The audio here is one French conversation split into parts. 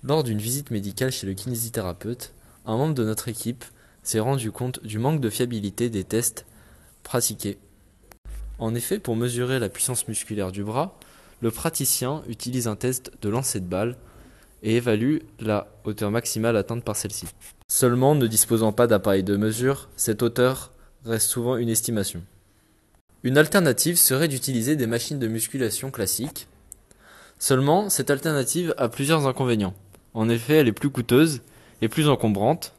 Lors d'une visite médicale chez le kinésithérapeute, un membre de notre équipe s'est rendu compte du manque de fiabilité des tests pratiqués. En effet, pour mesurer la puissance musculaire du bras, le praticien utilise un test de lancer de balle et évalue la hauteur maximale atteinte par celle-ci. Seulement, ne disposant pas d'appareil de mesure, cette hauteur reste souvent une estimation. Une alternative serait d'utiliser des machines de musculation classiques. Seulement, cette alternative a plusieurs inconvénients. En effet, elle est plus coûteuse et plus encombrante,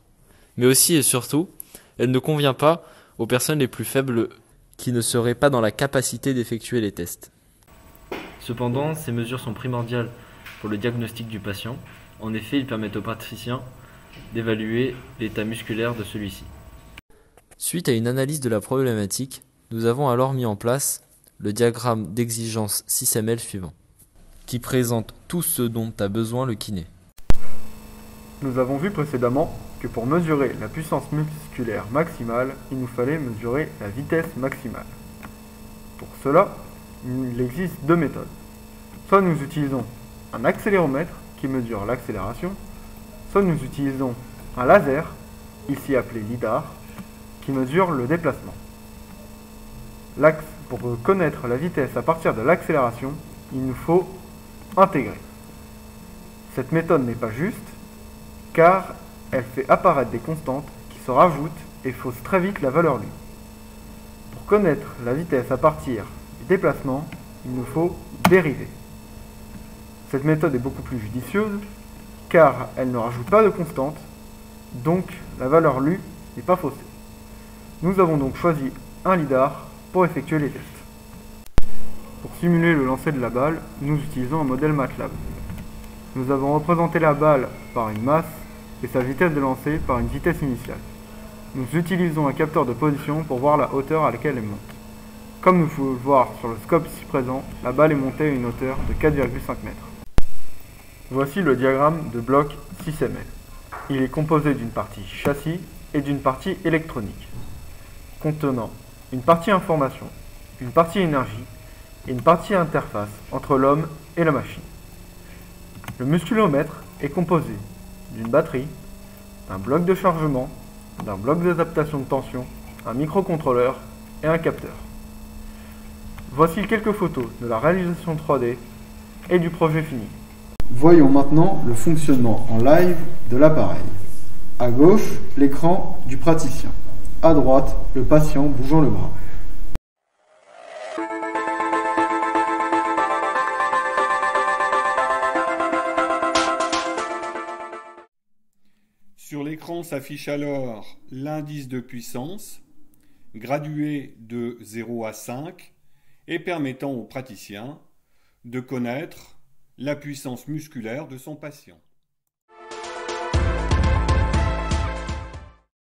mais aussi et surtout, elle ne convient pas aux personnes les plus faibles qui ne seraient pas dans la capacité d'effectuer les tests. Cependant, ces mesures sont primordiales pour le diagnostic du patient. En effet, ils permettent au praticien d'évaluer l'état musculaire de celui-ci. Suite à une analyse de la problématique, nous avons alors mis en place le diagramme d'exigence 6ML suivant, qui présente tout ce dont a besoin le kiné. Nous avons vu précédemment que pour mesurer la puissance musculaire maximale, il nous fallait mesurer la vitesse maximale. Pour cela, il existe deux méthodes. Soit nous utilisons un accéléromètre qui mesure l'accélération, soit nous utilisons un laser, ici appelé LIDAR, qui mesure le déplacement. Pour connaître la vitesse à partir de l'accélération, il nous faut intégrer. Cette méthode n'est pas juste, car elle fait apparaître des constantes qui se rajoutent et faussent très vite la valeur lue. Pour connaître la vitesse à partir du déplacement, il nous faut dériver. Cette méthode est beaucoup plus judicieuse, car elle ne rajoute pas de constante, donc la valeur lue n'est pas faussée. Nous avons donc choisi un LIDAR pour effectuer les tests. Pour simuler le lancer de la balle, nous utilisons un modèle MATLAB. Nous avons représenté la balle par une masse et sa vitesse de lancer par une vitesse initiale. Nous utilisons un capteur de position pour voir la hauteur à laquelle elle monte. Comme nous pouvons le voir sur le scope ici présent, la balle est montée à une hauteur de 4,5 mètres. Voici le diagramme de bloc 6ML. Il est composé d'une partie châssis et d'une partie électronique, contenant une partie information, une partie énergie et une partie interface entre l'homme et la machine. Le musculomètre est composé d'une batterie, d'un bloc de chargement, d'un bloc d'adaptation de tension, un microcontrôleur et un capteur. Voici quelques photos de la réalisation 3D et du projet fini. Voyons maintenant le fonctionnement en live de l'appareil. À gauche, l'écran du praticien. À droite, le patient bougeant le bras. Sur l'écran s'affiche alors l'indice de puissance, gradué de 0 à 5, et permettant au praticien de connaître la puissance musculaire de son patient.